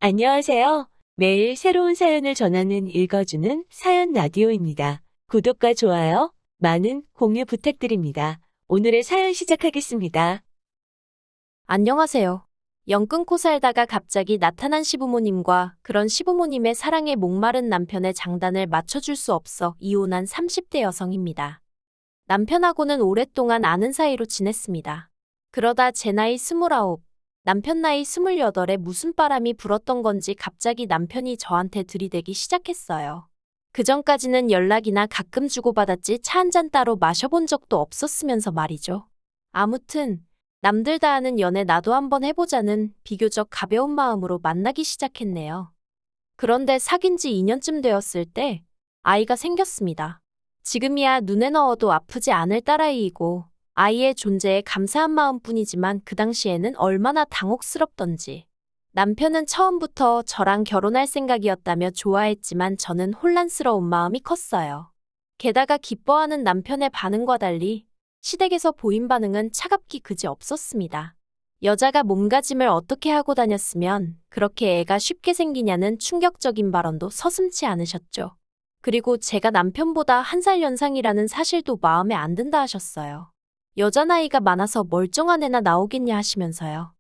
안녕하세요. 매일 새로운 사연을 전하는 읽어주는 사연 라디오입니다. 구독과 좋아요, 많은 공유 부탁드립니다. 오늘의 사연 시작하겠습니다. 안녕하세요. 영 끊고 살다가 갑자기 나타난 시부모님과 그런 시부모님의 사랑에 목마른 남편의 장단을 맞춰줄 수 없어 이혼한 30대 여성입니다. 남편하고는 오랫동안 아는 사이로 지냈습니다. 그러다 제 나이 29, 남편 나이 28에 무슨 바람이 불었던 건지 갑자기 남편이 저한테 들이대기 시작했어요. 그전까지는 연락이나 가끔 주고받았지 차 한 잔 따로 마셔본 적도 없었으면서 말이죠. 아무튼 남들 다 하는 연애 나도 한번 해보자는 비교적 가벼운 마음으로 만나기 시작했네요. 그런데 사귄 지 2년쯤 되었을 때 아이가 생겼습니다. 지금이야 눈에 넣어도 아프지 않을 딸아이이고 아이의 존재에 감사한 마음뿐이지만 그 당시에는 얼마나 당혹스럽던지. 남편은 처음부터 저랑 결혼할 생각이었다며 좋아했지만 저는 혼란스러운 마음이 컸어요. 게다가 기뻐하는 남편의 반응과 달리 시댁에서 보인 반응은 차갑기 그지 없었습니다. 여자가 몸가짐을 어떻게 하고 다녔으면 그렇게 애가 쉽게 생기냐는 충격적인 발언도 서슴지 않으셨죠. 그리고 제가 남편보다 1살 연상이라는 사실도 마음에 안 든다 하셨어요. 여자 나이가 많아서 멀쩡한 애나 나오겠냐 하시면서요.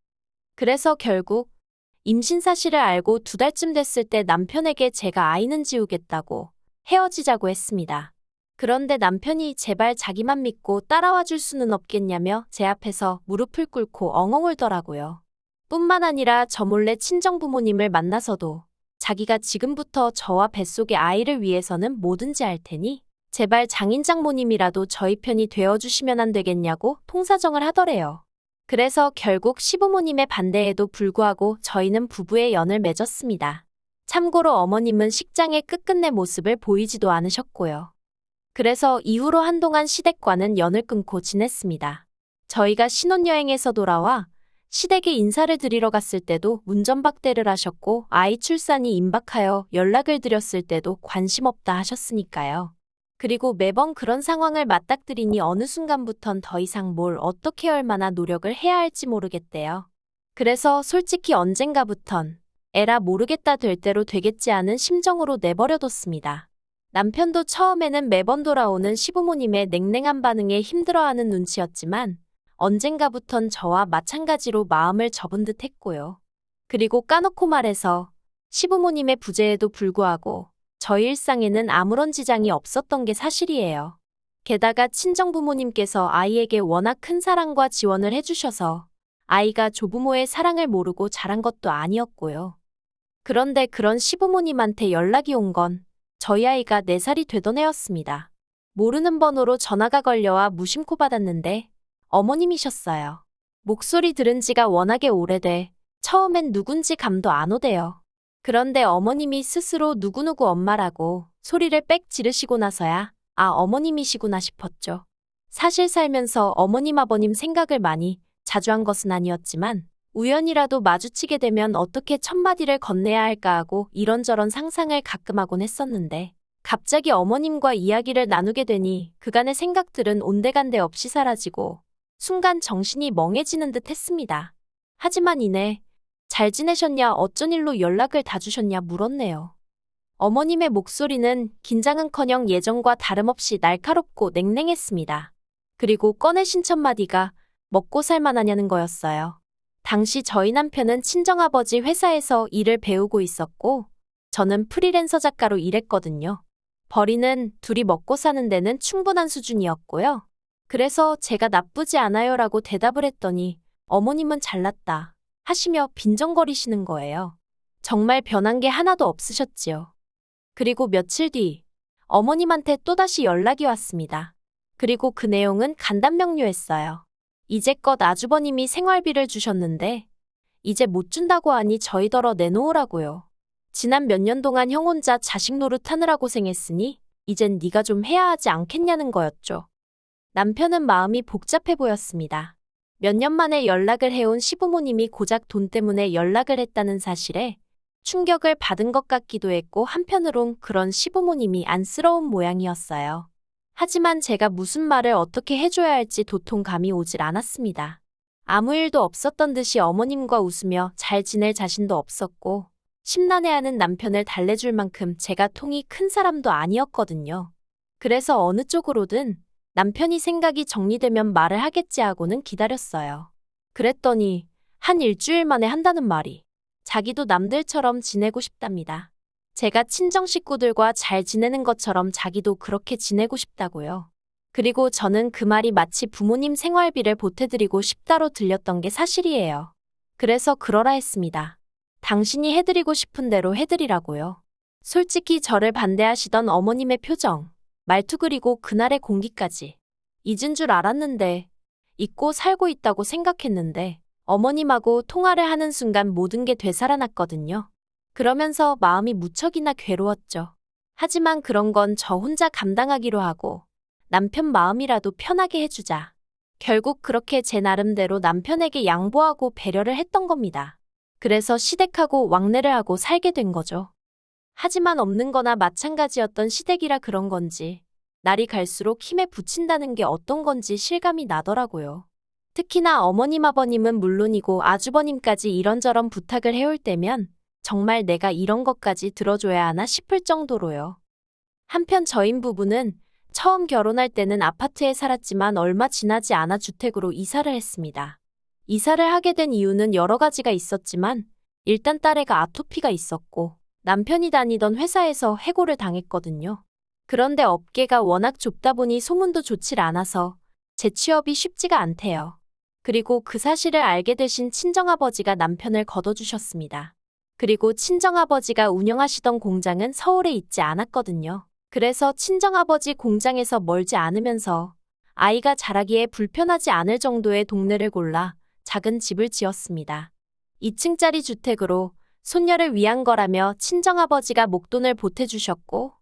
그래서 결국 임신 사실을 알고 2달쯤 됐을 때 남편에게 제가 아이는 지우겠다고 헤어지자고 했습니다. 그런데 남편이 제발 자기만 믿고 따라와 줄 수는 없겠냐며 제 앞에서 무릎을 꿇고 엉엉 울더라고요. 뿐만 아니라 저 몰래 친정부모님을 만나서도 자기가 지금부터 저와 뱃속의 아이를 위해서는 뭐든지 할 테니 제발 장인장모님이라도 저희 편이 되어주시면 안 되겠냐고 통사정을 하더래요. 그래서 결국 시부모님의 반대에도 불구하고 저희는 부부의 연을 맺었습니다. 참고로 어머님은 식장의 끝끝내 모습을 보이지도 않으셨고요. 그래서 이후로 한동안 시댁과는 연을 끊고 지냈습니다. 저희가 신혼여행에서 돌아와 시댁에 인사를 드리러 갔을 때도 운전박대를 하셨고 아이 출산이 임박하여 연락을 드렸을 때도 관심 없다 하셨으니까요. 그리고 매번 그런 상황을 맞닥뜨리니 어느 순간부턴 더 이상 뭘 어떻게 얼마나 노력을 해야 할지 모르겠대요. 그래서 솔직히 언젠가부턴 에라 모르겠다 될 대로 되겠지 하는 심정으로 내버려뒀습니다. 남편도 처음에는 매번 돌아오는 시부모님의 냉랭한 반응에 힘들어하는 눈치였지만 언젠가부턴 저와 마찬가지로 마음을 접은 듯 했고요. 그리고 까놓고 말해서 시부모님의 부재에도 불구하고 저희 일상에는 아무런 지장이 없었던 게 사실이에요. 게다가 친정부모님께서 아이에게 워낙 큰 사랑과 지원을 해주셔서 아이가 조부모의 사랑을 모르고 자란 것도 아니었고요. 그런데 그런 시부모님한테 연락이 온 건 저희 아이가 4살이 되던 해였습니다. 모르는 번호로 전화가 걸려와 무심코 받았는데 어머님이셨어요. 목소리 들은 지가 워낙에 오래돼 처음엔 누군지 감도 안 오대요. 그런데 어머님이 스스로 누구누구 엄마라고 소리를 빽 지르시고 나서야 아 어머님이시구나 싶었죠. 사실 살면서 어머님 아버님 생각을 많이 자주 한 것은 아니었지만 우연이라도 마주치게 되면 어떻게 첫마디를 건네야 할까 하고 이런저런 상상을 가끔 하곤 했었는데 갑자기 어머님과 이야기를 나누게 되니 그간의 생각들은 온데간데 없이 사라지고 순간 정신이 멍해지는 듯 했습니다. 하지만 이내 잘 지내셨냐 어쩐 일로 연락을 다 주셨냐 물었네요. 어머님의 목소리는 긴장은커녕 예전과 다름없이 날카롭고 냉랭했습니다. 그리고 꺼내신 첫마디가 먹고 살만하냐는 거였어요. 당시 저희 남편은 친정아버지 회사에서 일을 배우고 있었고 저는 프리랜서 작가로 일했거든요. 벌이는 둘이 먹고 사는 데는 충분한 수준이었고요. 그래서 제가 나쁘지 않아요라고 대답을 했더니 어머님은 잘났다 하시며 빈정거리시는 거예요. 정말 변한 게 하나도 없으셨지요. 그리고 며칠 뒤 어머님한테 또다시 연락이 왔습니다. 그리고 그 내용은 간단명료했어요. 이제껏 아주버님이 생활비를 주셨는데 이제 못 준다고 하니 저희더러 내놓으라고요. 지난 몇 년 동안 형 혼자 자식 노릇하느라 고생했으니 이젠 네가 좀 해야 하지 않겠냐는 거였죠. 남편은 마음이 복잡해 보였습니다. 몇 년 만에 연락을 해온 시부모님이 고작 돈 때문에 연락을 했다는 사실에 충격을 받은 것 같기도 했고 한편으론 그런 시부모님이 안쓰러운 모양이었어요. 하지만 제가 무슨 말을 어떻게 해줘야 할지 도통 감이 오질 않았습니다. 아무 일도 없었던 듯이 어머님과 웃으며 잘 지낼 자신도 없었고 심란해하는 남편을 달래줄 만큼 제가 통이 큰 사람도 아니었거든요. 그래서 어느 쪽으로든 남편이 생각이 정리되면 말을 하겠지 하고는 기다렸어요. 그랬더니 한 일주일 만에 한다는 말이 자기도 남들처럼 지내고 싶답니다. 제가 친정 식구들과 잘 지내는 것처럼 자기도 그렇게 지내고 싶다고요. 그리고 저는 그 말이 마치 부모님 생활비를 보태드리고 싶다로 들렸던 게 사실이에요. 그래서 그러라 했습니다. 당신이 해드리고 싶은 대로 해드리라고요. 솔직히 저를 반대하시던 어머님의 표정, 말투 그리고 그날의 공기까지 잊은 줄 알았는데, 잊고 살고 있다고 생각했는데 어머님하고 통화를 하는 순간 모든 게 되살아났거든요. 그러면서 마음이 무척이나 괴로웠죠. 하지만 그런 건 저 혼자 감당하기로 하고 남편 마음이라도 편하게 해주자. 결국 그렇게 제 나름대로 남편에게 양보하고 배려를 했던 겁니다. 그래서 시댁하고 왕래를 하고 살게 된 거죠. 하지만 없는 거나 마찬가지였던 시댁이라 그런 건지 날이 갈수록 힘에 부친다는 게 어떤 건지 실감이 나더라고요. 특히나 어머님 아버님은 물론이고 아주버님까지 이런저런 부탁을 해올 때면 정말 내가 이런 것까지 들어줘야 하나 싶을 정도로요. 한편 저희 부부는 처음 결혼할 때는 아파트에 살았지만 얼마 지나지 않아 주택으로 이사를 했습니다. 이사를 하게 된 이유는 여러 가지가 있었지만 일단 딸애가 아토피가 있었고 남편이 다니던 회사에서 해고를 당했거든요. 그런데 업계가 워낙 좁다 보니 소문도 좋질 않아서 재취업이 쉽지가 않대요. 그리고 그 사실을 알게 되신 친정아버지가 남편을 걷어주셨습니다. 그리고 친정아버지가 운영하시던 공장은 서울에 있지 않았거든요. 그래서 친정아버지 공장에서 멀지 않으면서 아이가 자라기에 불편하지 않을 정도의 동네를 골라 작은 집을 지었습니다. 2층짜리 주택으로 손녀를 위한 거라며 친정아버지가 목돈을 보태주셨고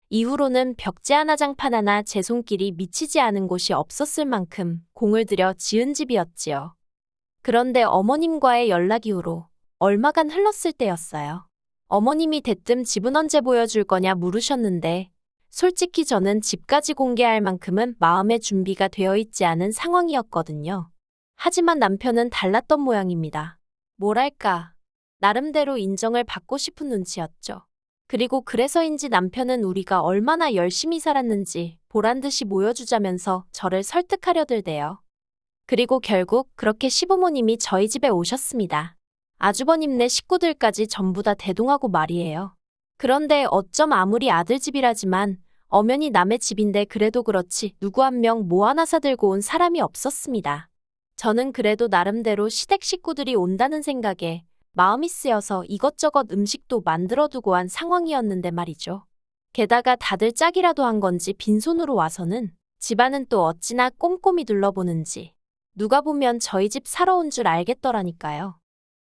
이후로는 벽지 하나 장판 하나 제 손길이 미치지 않은 곳이 없었을 만큼 공을 들여 지은 집이었지요. 그런데 어머님과의 연락 이후로 얼마간 흘렀을 때였어요. 어머님이 대뜸 집은 언제 보여줄 거냐 물으셨는데 솔직히 저는 집까지 공개할 만큼은 마음의 준비가 되어 있지 않은 상황이었거든요. 하지만 남편은 달랐던 모양입니다. 뭐랄까, 나름대로 인정을 받고 싶은 눈치였죠. 그리고 그래서인지 남편은 우리가 얼마나 열심히 살았는지 보란듯이 보여주자면서 저를 설득하려 들대요. 그리고 결국 그렇게 시부모님이 저희 집에 오셨습니다. 아주버님네 식구들까지 전부 다 대동하고 말이에요. 그런데 어쩜 아무리 아들 집이라지만 엄연히 남의 집인데 그래도 그렇지 누구 한 명 뭐 하나 사들고 온 사람이 없었습니다. 저는 그래도 나름대로 시댁 식구들이 온다는 생각에 마음이 쓰여서 이것저것 음식도 만들어두고 한 상황이었는데 말이죠. 게다가 다들 짝이라도 한 건지 빈손으로 와서는 집안은 또 어찌나 꼼꼼히 둘러보는지 누가 보면 저희 집 사러 온 줄 알겠더라니까요.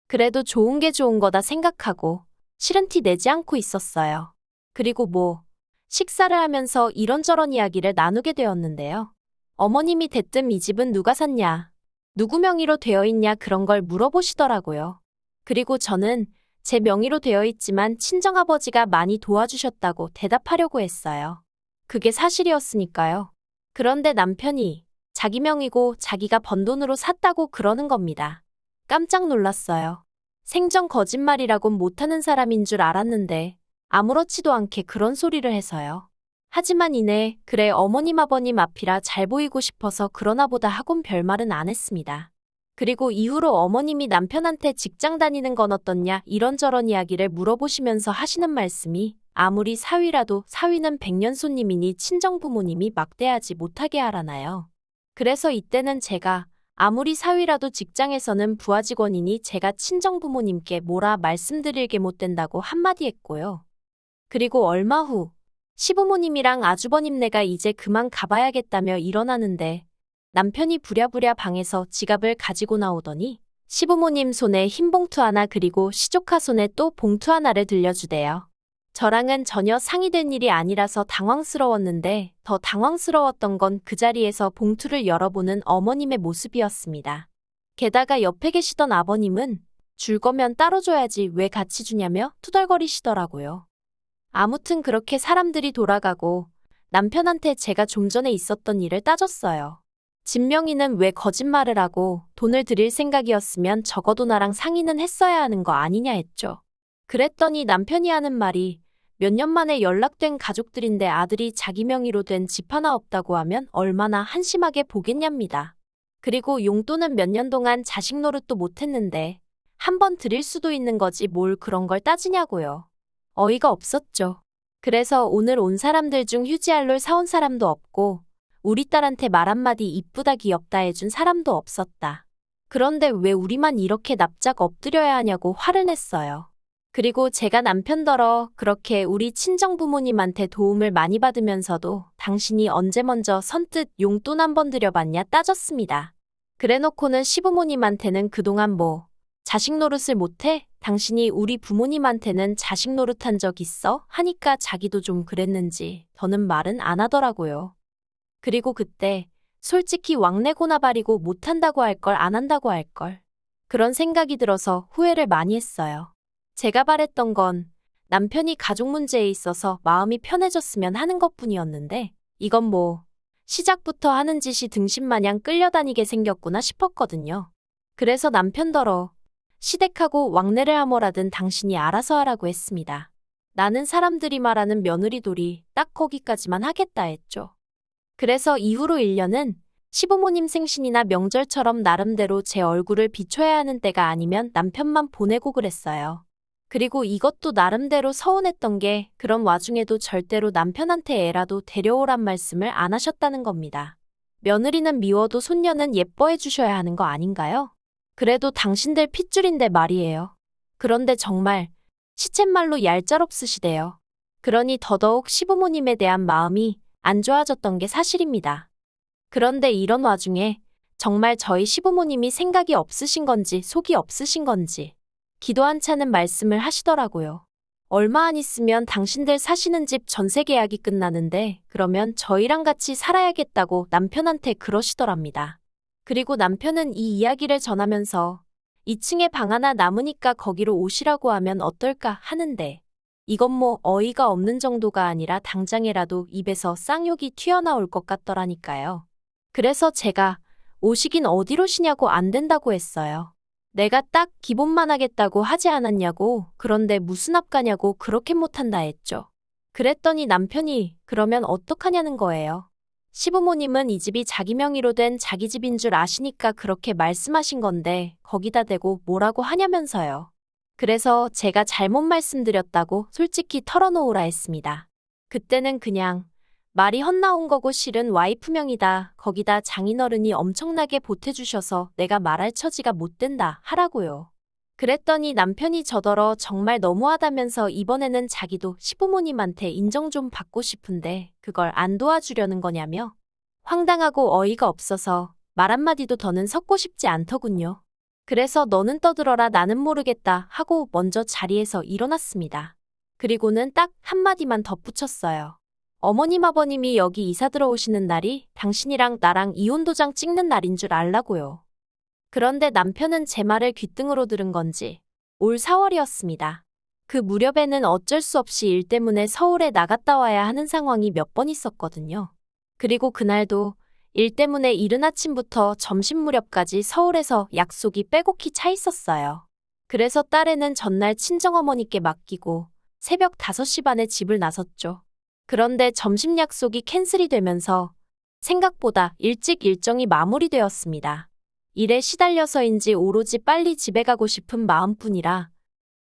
그래도 좋은 게 좋은 거다 생각하고 싫은 티 내지 않고 있었어요. 그리고 식사를 하면서 이런저런 이야기를 나누게 되었는데요. 어머님이 대뜸 이 집은 누가 샀냐, 누구 명의로 되어 있냐 그런 걸 물어보시더라고요. 그리고 저는 제 명의로 되어 있지만 친정아버지가 많이 도와주셨다고 대답하려고 했어요. 그게 사실이었으니까요. 그런데 남편이 자기 명의고 자기가 번 돈으로 샀다고 그러는 겁니다. 깜짝 놀랐어요. 생전 거짓말이라곤 못하는 사람인 줄 알았는데 아무렇지도 않게 그런 소리를 해서요. 하지만 이내 그래 어머님 아버님 앞이라 잘 보이고 싶어서 그러나 보다 하곤 별말은 안 했습니다. 그리고 이후로 어머님이 남편한테 직장 다니는 건 어떻냐 이런저런 이야기를 물어보시면서 하시는 말씀이 아무리 사위라도 사위는 백년 손님이니 친정부모님이 막대하지 못하게 하라나요. 그래서 이때는 제가 아무리 사위라도 직장에서는 부하 직원이니 제가 친정부모님께 뭐라 말씀드릴 게 못 된다고 한마디 했고요. 그리고 얼마 후 시부모님이랑 아주버님네가 이제 그만 가봐야겠다며 일어나는데 남편이 부랴부랴 방에서 지갑을 가지고 나오더니 시부모님 손에 흰 봉투 하나 그리고 시조카 손에 또 봉투 하나를 들려주대요. 저랑은 전혀 상의된 일이 아니라서 당황스러웠는데 더 당황스러웠던 건 그 자리에서 봉투를 열어보는 어머님의 모습이었습니다. 게다가 옆에 계시던 아버님은 줄 거면 따로 줘야지 왜 같이 주냐며 투덜거리시더라고요. 아무튼 그렇게 사람들이 돌아가고 남편한테 제가 좀 전에 있었던 일을 따졌어요. 집 명의는 왜 거짓말을 하고 돈을 드릴 생각이었으면 적어도 나랑 상의는 했어야 하는 거 아니냐 했죠. 그랬더니 남편이 하는 말이 몇 년 만에 연락된 가족들인데 아들이 자기 명의로 된 집 하나 없다고 하면 얼마나 한심하게 보겠냐입니다. 그리고 용돈은 몇 년 동안 자식 노릇도 못했는데 한 번 드릴 수도 있는 거지 뭘 그런 걸 따지냐고요. 어이가 없었죠. 그래서 오늘 온 사람들 중 휴지알롤 사온 사람도 없고 우리 딸한테 말 한마디 이쁘다 귀엽다 해준 사람도 없었다. 그런데 왜 우리만 이렇게 납작 엎드려야 하냐고 화를 냈어요. 그리고 제가 남편더러 그렇게 우리 친정부모님한테 도움을 많이 받으면서도 당신이 언제 먼저 선뜻 용돈 한 번 드려봤냐 따졌습니다. 그래놓고는 시부모님한테는 그동안 뭐 자식 노릇을 못해? 당신이 우리 부모님한테는 자식 노릇한 적 있어? 하니까 자기도 좀 그랬는지 더는 말은 안 하더라고요. 그리고 그때 솔직히 왕래고나 바리고 못한다고 할 걸 안 한다고 할 걸. 그런 생각이 들어서 후회를 많이 했어요. 제가 바랬던 건 남편이 가족 문제에 있어서 마음이 편해졌으면 하는 것뿐이었는데 이건 뭐 시작부터 하는 짓이 등신마냥 끌려다니게 생겼구나 싶었거든요. 그래서 남편더러 시댁하고 왕래를 하뭐라든 당신이 알아서 하라고 했습니다. 나는 사람들이 말하는 며느리돌이 딱 거기까지만 하겠다 했죠. 그래서 이후로 1년은 시부모님 생신이나 명절처럼 나름대로 제 얼굴을 비춰야 하는 때가 아니면 남편만 보내고 그랬어요. 그리고 이것도 나름대로 서운했던 게 그런 와중에도 절대로 남편한테 애라도 데려오란 말씀을 안 하셨다는 겁니다. 며느리는 미워도 손녀는 예뻐해 주셔야 하는 거 아닌가요? 그래도 당신들 핏줄인데 말이에요. 그런데 정말 시쳇말로 얄짤없으시대요. 그러니 더더욱 시부모님에 대한 마음이 안 좋아졌던 게 사실입니다. 그런데 이런 와중에 정말 저희 시부모님이 생각이 없으신 건지 속이 없으신 건지 기도 한 차는 말씀을 하시더라고요. 얼마 안 있으면 당신들 사시는 집 전세 계약이 끝나는데 그러면 저희랑 같이 살아야겠다고 남편한테 그러시더랍니다. 그리고 남편은 이 이야기를 전하면서 2층에 방 하나 남으니까 거기로 오시라고 하면 어떨까 하는데 이건 뭐 어이가 없는 정도가 아니라 당장에라도 입에서 쌍욕이 튀어나올 것 같더라니까요. 그래서 제가 오시긴 어디로 쉬냐고 안 된다고 했어요. 내가 딱 기본만 하겠다고 하지 않았냐고 그런데 무슨 앞가냐고 그렇게 못한다 했죠. 그랬더니 남편이 그러면 어떡하냐는 거예요. 시부모님은 이 집이 자기 명의로 된 자기 집인 줄 아시니까 그렇게 말씀하신 건데 거기다 대고 뭐라고 하냐면서요. 그래서 제가 잘못 말씀드렸다고 솔직히 털어놓으라 했습니다. 그때는 그냥 말이 헛나온 거고 실은 와이프 명이다. 거기다 장인어른이 엄청나게 보태주셔서 내가 말할 처지가 못 된다 하라고요. 그랬더니 남편이 저더러 정말 너무하다면서 이번에는 자기도 시부모님한테 인정 좀 받고 싶은데 그걸 안 도와주려는 거냐며 황당하고 어이가 없어서 말 한마디도 더는 섞고 싶지 않더군요. 그래서 너는 떠들어라 나는 모르겠다 하고 먼저 자리에서 일어났습니다. 그리고는 딱 한마디만 덧붙였어요. 어머님 아버님이 여기 이사 들어오시는 날이 당신이랑 나랑 이혼도장 찍는 날인 줄 알라고요. 그런데 남편은 제 말을 귓등으로 들은 건지 올 4월이었습니다. 그 무렵에는 어쩔 수 없이 일 때문에 서울에 나갔다 와야 하는 상황이 몇 번 있었거든요. 그리고 그날도 일 때문에 이른 아침부터 점심 무렵까지 서울에서 약속이 빼곡히 차 있었어요. 그래서 딸애는 전날 친정어머니께 맡기고 새벽 5시 반에 집을 나섰죠. 그런데 점심 약속이 캔슬이 되면서 생각보다 일찍 일정이 마무리되었습니다. 일에 시달려서인지 오로지 빨리 집에 가고 싶은 마음뿐이라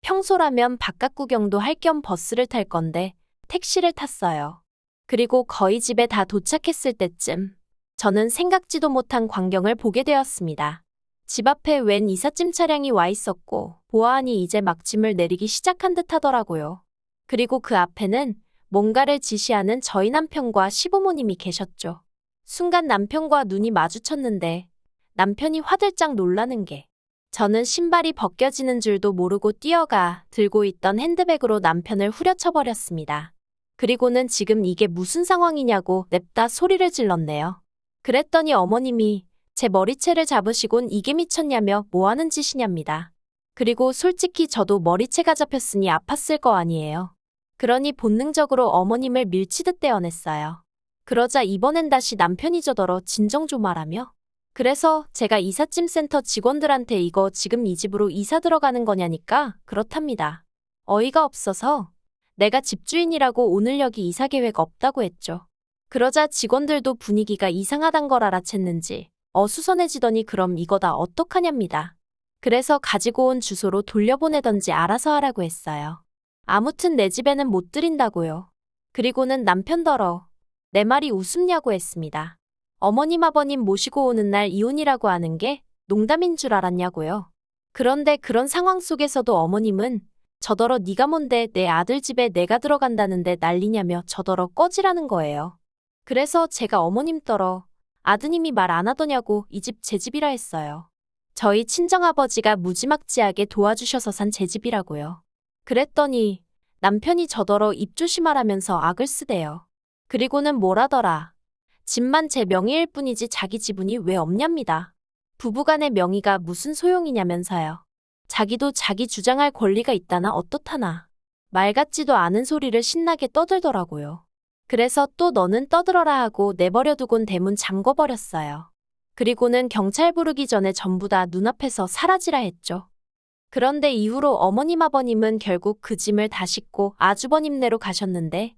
평소라면 바깥 구경도 할 겸 버스를 탈 건데 택시를 탔어요. 그리고 거의 집에 다 도착했을 때쯤 저는 생각지도 못한 광경을 보게 되었습니다. 집 앞에 웬 이삿짐 차량이 와 있었고 보아하니 이제 막 짐을 내리기 시작한 듯 하더라고요. 그리고 그 앞에는 뭔가를 지시하는 저희 남편과 시부모님이 계셨죠. 순간 남편과 눈이 마주쳤는데 남편이 화들짝 놀라는 게 저는 신발이 벗겨지는 줄도 모르고 뛰어가 들고 있던 핸드백으로 남편을 후려쳐버렸습니다. 그리고는 지금 이게 무슨 상황이냐고 냅다 소리를 질렀네요. 그랬더니 어머님이 제 머리채를 잡으시곤 이게 미쳤냐며 뭐하는 짓이냐입니다. 그리고 솔직히 저도 머리채가 잡혔으니 아팠을 거 아니에요. 그러니 본능적으로 어머님을 밀치듯 떼어냈어요. 그러자 이번엔 다시 남편이 저더러 진정 좀 하라며 그래서 제가 이삿짐 센터 직원들한테 이거 지금 이 집으로 이사 들어가는 거냐니까 그렇답니다. 어이가 없어서 내가 집주인이라고 오늘 여기 이사 계획 없다고 했죠. 그러자 직원들도 분위기가 이상하단 걸 알아챘는지 어수선해지더니 그럼 이거 다 어떡하냐입니다. 그래서 가지고 온 주소로 돌려보내던지 알아서 하라고 했어요. 아무튼 내 집에는 못 들인다고요. 그리고는 남편더러 내 말이 우습냐고 했습니다. 어머님 아버님 모시고 오는 날 이혼이라고 하는 게 농담인 줄 알았냐고요. 그런데 그런 상황 속에서도 어머님은 저더러 네가 뭔데 내 아들 집에 내가 들어간다는데 난리냐며 저더러 꺼지라는 거예요. 그래서 제가 어머님 떨어 아드님이 말 안 하더냐고 이 집 제 집이라 했어요. 저희 친정아버지가 무지막지하게 도와주셔서 산 제 집이라고요. 그랬더니 남편이 저더러 입 조심하라면서 악을 쓰대요. 그리고는 뭐라더라. 집만 제 명의일 뿐이지 자기 지분이 왜 없냐입니다. 부부간의 명의가 무슨 소용이냐면서요. 자기도 자기 주장할 권리가 있다나 어떻다나. 말 같지도 않은 소리를 신나게 떠들더라고요. 그래서 또 너는 떠들어라 하고 내버려두곤 대문 잠궈버렸어요. 그리고는 경찰 부르기 전에 전부 다 눈앞에서 사라지라 했죠. 그런데 이후로 어머님 아버님은 결국 그 짐을 다 싣고 아주버님네로 가셨는데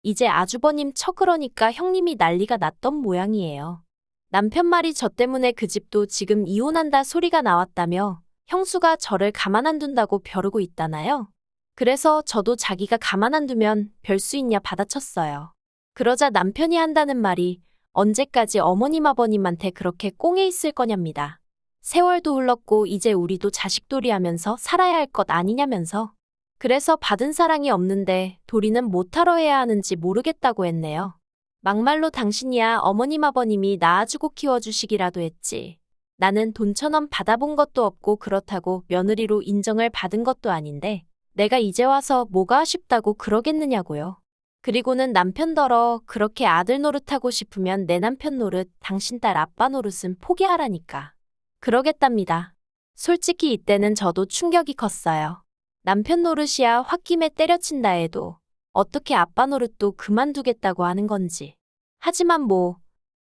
이제 아주버님 처 그러니까 형님이 난리가 났던 모양이에요. 남편 말이 저 때문에 그 집도 지금 이혼한다 소리가 나왔다며 형수가 저를 가만 안 둔다고 벼르고 있다나요? 그래서 저도 자기가 가만 안 두면 별 수 있냐 받아쳤어요. 그러자 남편이 한다는 말이 언제까지 어머님 아버님한테 그렇게 꽁에 있을 거냐입니다. 세월도 흘렀고 이제 우리도 자식돌이 하면서 살아야 할 것 아니냐면서. 그래서 받은 사랑이 없는데 도리는 못하러 해야 하는지 모르겠다고 했네요. 막말로 당신이야 어머님 아버님이 낳아주고 키워주시기라도 했지. 나는 돈 1,000원 받아본 것도 없고 그렇다고 며느리로 인정을 받은 것도 아닌데 내가 이제 와서 뭐가 아쉽다고 그러겠느냐고요. 그리고는 남편더러 그렇게 아들 노릇하고 싶으면 내 남편 노릇, 당신 딸 아빠 노릇은 포기하라니까. 그러겠답니다. 솔직히 이때는 저도 충격이 컸어요. 남편 노릇이야 홧김에 때려친다 해도 어떻게 아빠 노릇도 그만두겠다고 하는 건지. 하지만 뭐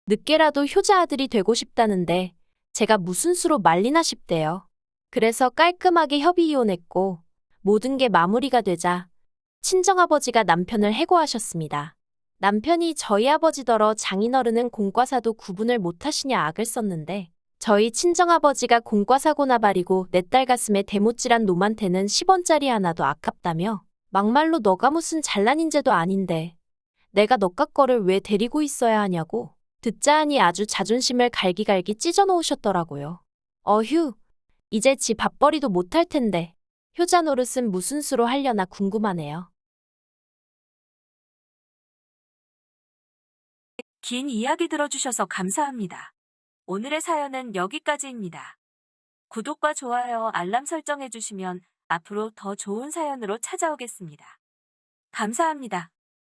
늦게라도 효자 아들이 되고 싶다는데 제가 무슨 수로 말리나 싶대요. 그래서 깔끔하게 협의 이혼했고 모든 게 마무리가 되자 친정아버지가 남편을 해고하셨습니다. 남편이 저희 아버지더러 장인어른은 공과사도 구분을 못하시냐 악을 썼는데 저희 친정아버지가 공과사고나 바리고 내 딸 가슴에 대못질한 놈한테는 10원짜리 하나도 아깝다며 막말로 너가 무슨 잘난 인재도 아닌데 내가 너깟 거를 왜 데리고 있어야 하냐고 듣자 하니 아주 자존심을 갈기갈기 찢어놓으셨더라고요. 어휴, 이제 지 밥벌이도 못할 텐데 효자 노릇은 무슨 수로 하려나 궁금하네요. 긴 이야기 들어주셔서 감사합니다. 오늘의 사연은 여기까지입니다. 구독과 좋아요, 알람 설정해주시면 앞으로 더 좋은 사연으로 찾아오겠습니다. 감사합니다.